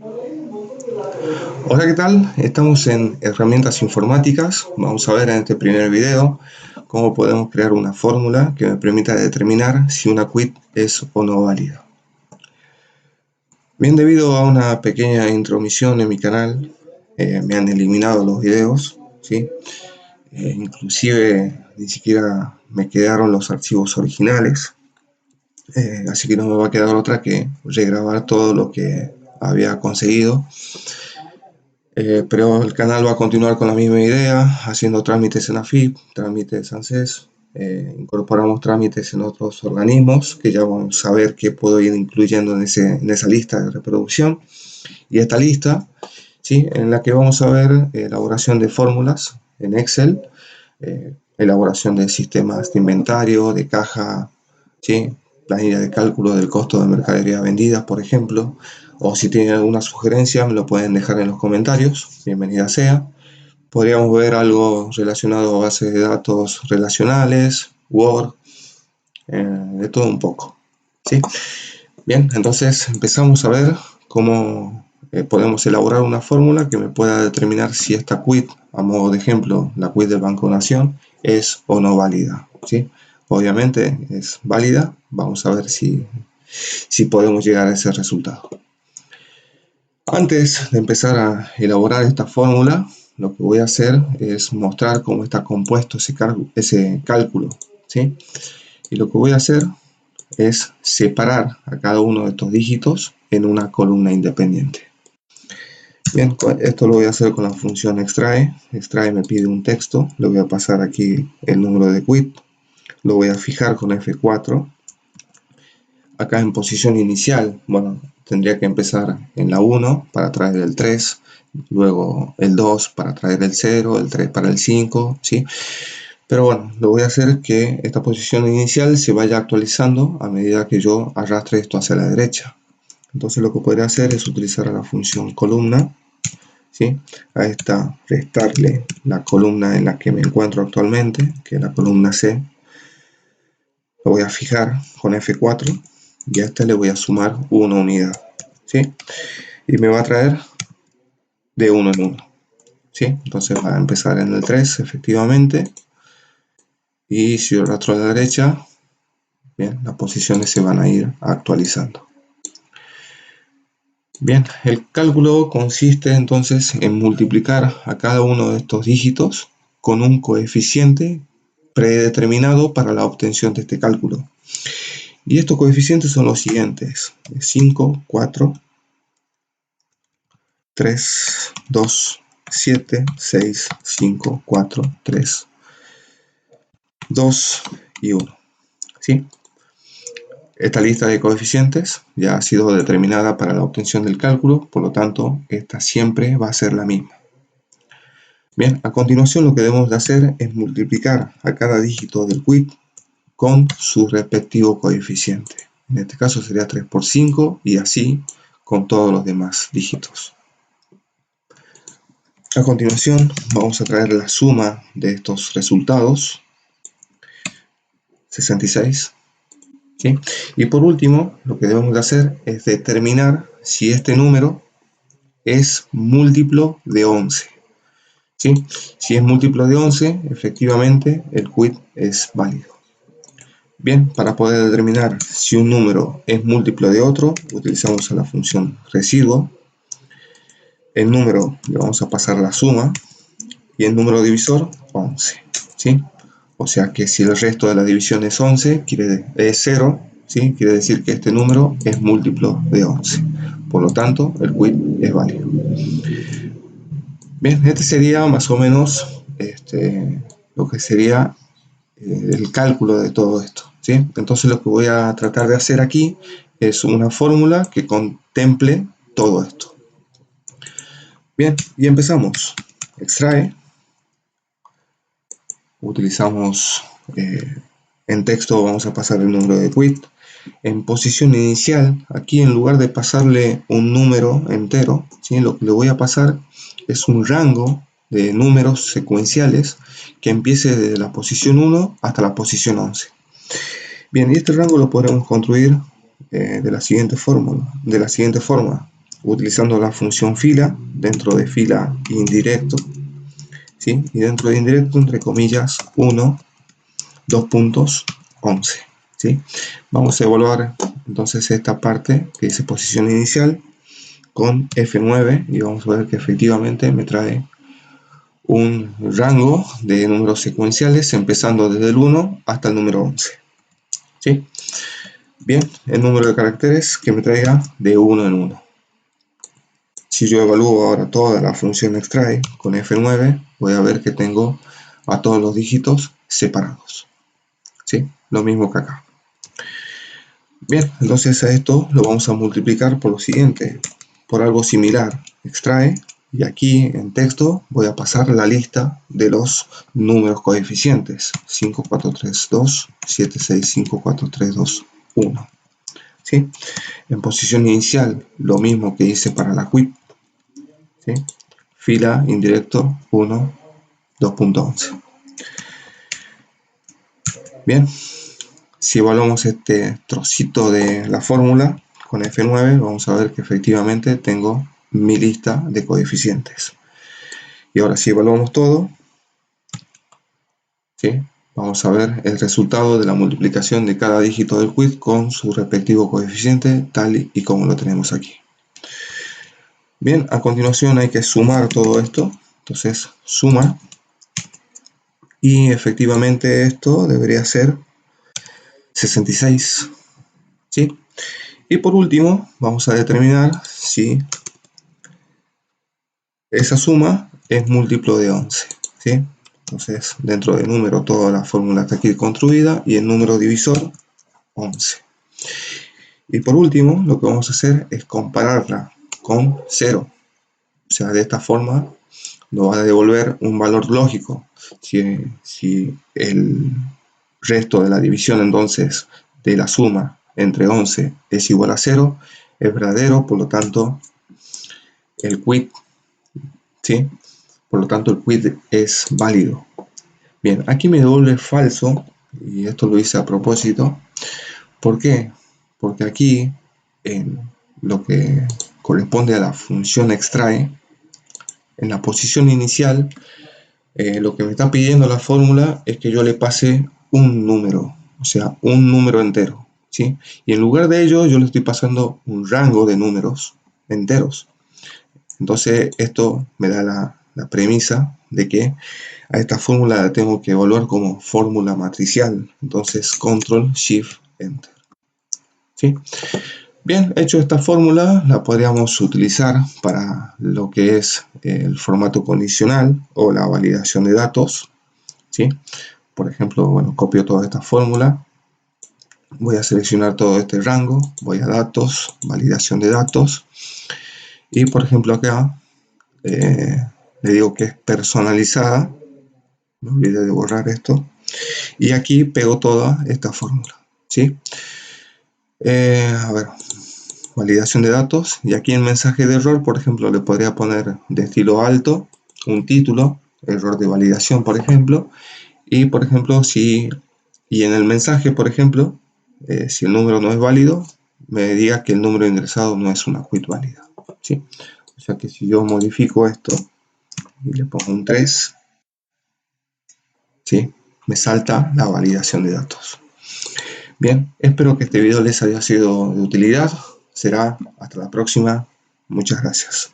Hola, ¿qué tal? Estamos en herramientas informáticas. Vamos a ver en este primer video cómo podemos crear una fórmula que me permita determinar si una quit es o no válida. Bien, debido a una pequeña intromisión en mi canal, me han eliminado los videos, ¿sí? Inclusive ni siquiera me quedaron los archivos originales, así que no me va a quedar otra que regrabar todo lo que había conseguido. Pero el canal va a continuar con la misma idea, haciendo trámites en AFIP, trámites ANSES, incorporamos trámites en otros organismos, que ya vamos a ver qué puedo ir incluyendo en esa lista de reproducción. Y esta lista, ¿sí?, en la que vamos a ver elaboración de fórmulas en Excel, elaboración de sistemas de inventario, de caja, ¿sí?, planilla de cálculo del costo de mercadería vendida, por ejemplo, o si tienen alguna sugerencia me lo pueden dejar en los comentarios, bienvenida sea. Podríamos ver algo relacionado a bases de datos relacionales, Word, de todo un poco, ¿sí? Bien, entonces empezamos a ver cómo podemos elaborar una fórmula que me pueda determinar si esta quit, a modo de ejemplo, la quit del Banco Nación, es o no válida, ¿sí? Obviamente es válida, vamos a ver si podemos llegar a ese resultado. Antes de empezar a elaborar esta fórmula, lo que voy a hacer es mostrar cómo está compuesto ese cálculo, ¿sí? Y lo que voy a hacer es separar a cada uno de estos dígitos en una columna independiente. Bien, esto lo voy a hacer con la función extrae. Extrae me pide un texto, le voy a pasar aquí el número de quit, lo voy a fijar con F4. Acá en posición inicial, bueno, tendría que empezar en la 1 para traer el 3, luego el 2 para traer el 0, el 3 para el 5, ¿sí? Pero bueno, lo voy a hacer que esta posición inicial se vaya actualizando a medida que yo arrastre esto hacia la derecha. Entonces lo que podría hacer es utilizar la función columna, ¿sí? A esta restarle la columna en la que me encuentro actualmente, que es la columna C. Lo voy a fijar con F4 y a este le voy a sumar una unidad, ¿sí? Y me va a traer de 1 en 1, ¿sí? Entonces va a empezar en el 3 efectivamente, y si yo arrastro a la derecha, bien, las posiciones se van a ir actualizando. Bien, el cálculo consiste entonces en multiplicar a cada uno de estos dígitos con un coeficiente predeterminado para la obtención de este cálculo. Y estos coeficientes son los siguientes: 5, 4, 3, 2, 7, 6, 5, 4, 3, 2 y 1, ¿sí? Esta lista de coeficientes ya ha sido determinada para la obtención del cálculo, por lo tanto, esta siempre va a ser la misma. Bien, a continuación lo que debemos de hacer es multiplicar a cada dígito del quit con su respectivo coeficiente. En este caso sería 3 por 5 y así con todos los demás dígitos. A continuación vamos a traer la suma de estos resultados, 66. ¿Sí? Y por último, lo que debemos de hacer es determinar si este número es múltiplo de 11. ¿Sí? Si es múltiplo de 11, efectivamente el quit es válido. Bien, para poder determinar si un número es múltiplo de otro, utilizamos la función residuo. El número le vamos a pasar la suma y el número divisor 11. ¿Sí? O sea que si el resto de la división es 11, es 0, ¿sí? Quiere decir que este número es múltiplo de 11. Por lo tanto, el quit es válido. Bien, este sería más o menos lo que sería el cálculo de todo esto, ¿sí? Entonces lo que voy a tratar de hacer aquí es una fórmula que contemple todo esto. Bien, y empezamos. Extrae. Utilizamos en texto, vamos a pasar el número de quit. En posición inicial, aquí en lugar de pasarle un número entero, ¿sí?, lo que le voy a pasar es un rango de números secuenciales que empiece desde la posición 1 hasta la posición 11. Bien, y este rango lo podremos construir de la siguiente forma. utilizando la función fila, dentro de fila indirecto, ¿sí? Y dentro de indirecto, entre comillas, 1, 2 puntos, 11, ¿sí? Vamos a evaluar entonces esta parte que dice posición inicial con F9 y vamos a ver que efectivamente me trae un rango de números secuenciales empezando desde el 1 hasta el número 11, ¿sí? Bien, el número de caracteres que me traiga de 1 en 1. Si yo evalúo ahora toda la función extrae con F9, voy a ver que tengo a todos los dígitos separados, ¿sí? Lo mismo que acá. Bien, entonces a esto lo vamos a multiplicar por lo siguiente, por algo similar, extrae, y aquí en texto voy a pasar la lista de los números coeficientes, 5, 4, 3, 2, 7, 6, 5, 4, 3, 2, 1, ¿sí? En posición inicial, lo mismo que hice para la quit, ¿sí? Fila, indirecto, 1, 2.11. Bien, si evaluamos este trocito de la fórmula con F9, vamos a ver que efectivamente tengo mi lista de coeficientes. Y ahora si evaluamos todo, ¿sí? Vamos a ver el resultado de la multiplicación de cada dígito del quit con su respectivo coeficiente, tal y como lo tenemos aquí. Bien, a continuación hay que sumar todo esto. Entonces, suma. Y efectivamente esto debería ser 66, ¿sí? Y por último, vamos a determinar si esa suma es múltiplo de 11, ¿sí? Entonces, dentro del número, toda la fórmula está aquí construida y el número divisor, 11. Y por último, lo que vamos a hacer es compararla con 0. O sea, de esta forma nos va a devolver un valor lógico. Si el resto de la división, entonces, de la suma entre 11 es igual a 0, es verdadero, por lo tanto, el quit, ¿sí? Por lo tanto, el quit es válido. Bien, aquí me devuelve falso, y esto lo hice a propósito. ¿Por qué? Porque aquí, en lo que corresponde a la función extrae, en la posición inicial, lo que me está pidiendo la fórmula es que yo le pase un número, o sea, un número entero, ¿sí? Y en lugar de ello, yo le estoy pasando un rango de números enteros. Entonces, esto me da la premisa de que a esta fórmula la tengo que evaluar como fórmula matricial. Entonces, Control, Shift, Enter, ¿sí? Bien, hecho esta fórmula, la podríamos utilizar para lo que es el formato condicional o la validación de datos, ¿sí? Por ejemplo, bueno, copio toda esta fórmula, voy a seleccionar todo este rango, voy a datos, validación de datos, y por ejemplo acá le digo que es personalizada, me olvidé de borrar esto, y aquí pego toda esta fórmula, ¿sí? A ver, validación de datos, y aquí en mensaje de error, por ejemplo, le podría poner de estilo alto un título, error de validación, por ejemplo, y por ejemplo, y en el mensaje, por ejemplo, si el número no es válido, me diga que el número ingresado no es una quit válida, ¿sí? O sea que si yo modifico esto y le pongo un 3, ¿sí? Me salta la validación de datos. Bien, espero que este video les haya sido de utilidad. Será hasta la próxima. Muchas gracias.